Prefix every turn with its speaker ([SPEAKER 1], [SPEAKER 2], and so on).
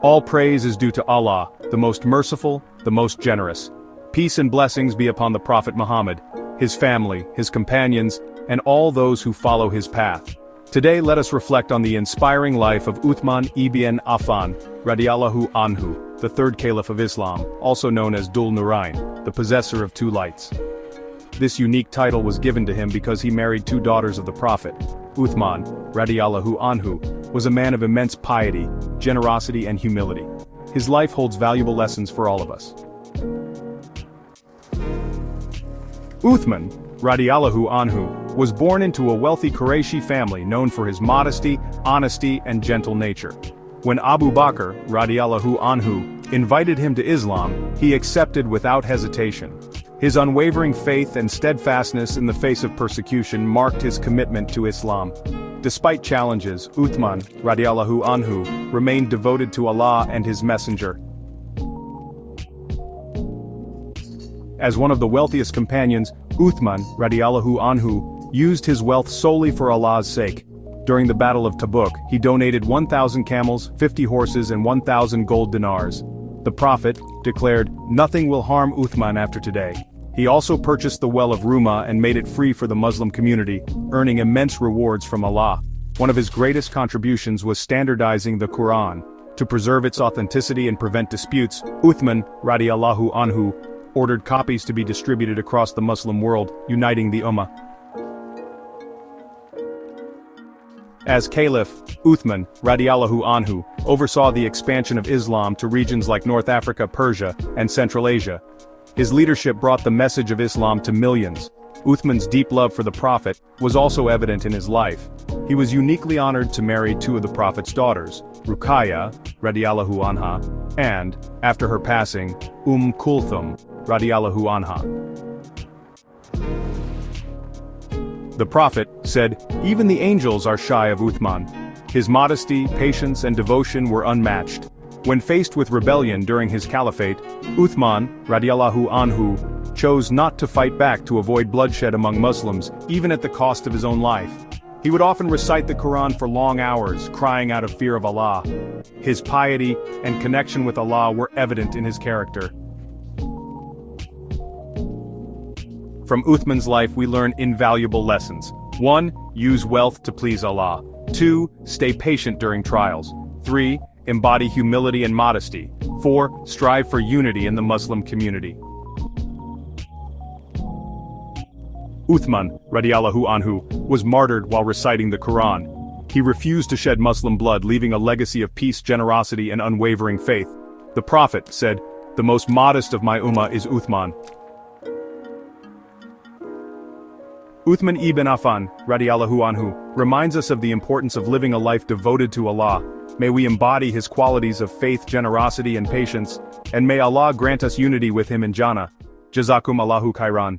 [SPEAKER 1] All praise is due to Allah, the most merciful, the most generous. Peace and blessings be upon the Prophet Muhammad, his family, his companions, and all those who follow his path. Today let us reflect on the inspiring life of Uthman ibn Affan, Radiallahu Anhu, the third Caliph of Islam, also known as Dhul-Nurayn, the Possessor of Two Lights. This unique title was given to him because he married two daughters of the Prophet. Uthman, Radiallahu Anhu, was a man of immense piety, generosity and humility. His life holds valuable lessons for all of us. Uthman, Radiallahu Anhu, was born into a wealthy Qurayshi family known for his modesty, honesty and gentle nature. When Abu Bakr, Radiallahu Anhu, invited him to Islam, he accepted without hesitation. His unwavering faith and steadfastness in the face of persecution marked his commitment to Islam. Despite challenges, Uthman, Radiallahu Anhu, remained devoted to Allah and His Messenger. As one of the wealthiest companions, Uthman, Radiallahu Anhu, used his wealth solely for Allah's sake. During the Battle of Tabuk, he donated 1,000 camels, 50 horses and 1,000 gold dinars. The Prophet declared, "Nothing will harm Uthman after today." He also purchased the well of Ruma and made it free for the Muslim community, earning immense rewards from Allah. One of his greatest contributions was standardizing the Qur'an. To preserve its authenticity and prevent disputes, Uthman, Radiallahu Anhu, ordered copies to be distributed across the Muslim world, uniting the Ummah. As Caliph, Uthman, Radiallahu Anhu, oversaw the expansion of Islam to regions like North Africa, Persia, and Central Asia. His leadership brought the message of Islam to millions. Uthman's deep love for the Prophet was also evident in his life. He was uniquely honored to marry two of the Prophet's daughters, Ruqayya, Radiallahu Anha, and, after her passing, Kulthum, Radiallahu Anha. The Prophet said, "Even the angels are shy of Uthman." His modesty, patience and devotion were unmatched. When faced with rebellion during his caliphate, Uthman, Radiallahu Anhu, chose not to fight back to avoid bloodshed among Muslims, even at the cost of his own life. He would often recite the Qur'an for long hours, crying out of fear of Allah. His piety and connection with Allah were evident in his character. From Uthman's life we learn invaluable lessons. 1. Use wealth to please Allah. 2. Stay patient during trials. 3. Embody humility and modesty. 4. Strive for unity in the Muslim community. Uthman, Radiallahu Anhu, was martyred while reciting the Qur'an. He refused to shed Muslim blood, leaving a legacy of peace, generosity and unwavering faith. The Prophet said, "The most modest of my ummah is Uthman." Uthman ibn Affan, Radiallahu Anhu, reminds us of the importance of living a life devoted to Allah. May we embody his qualities of faith, generosity and patience, and may Allah grant us unity with him in Jannah. Jazakum Allahu khairan.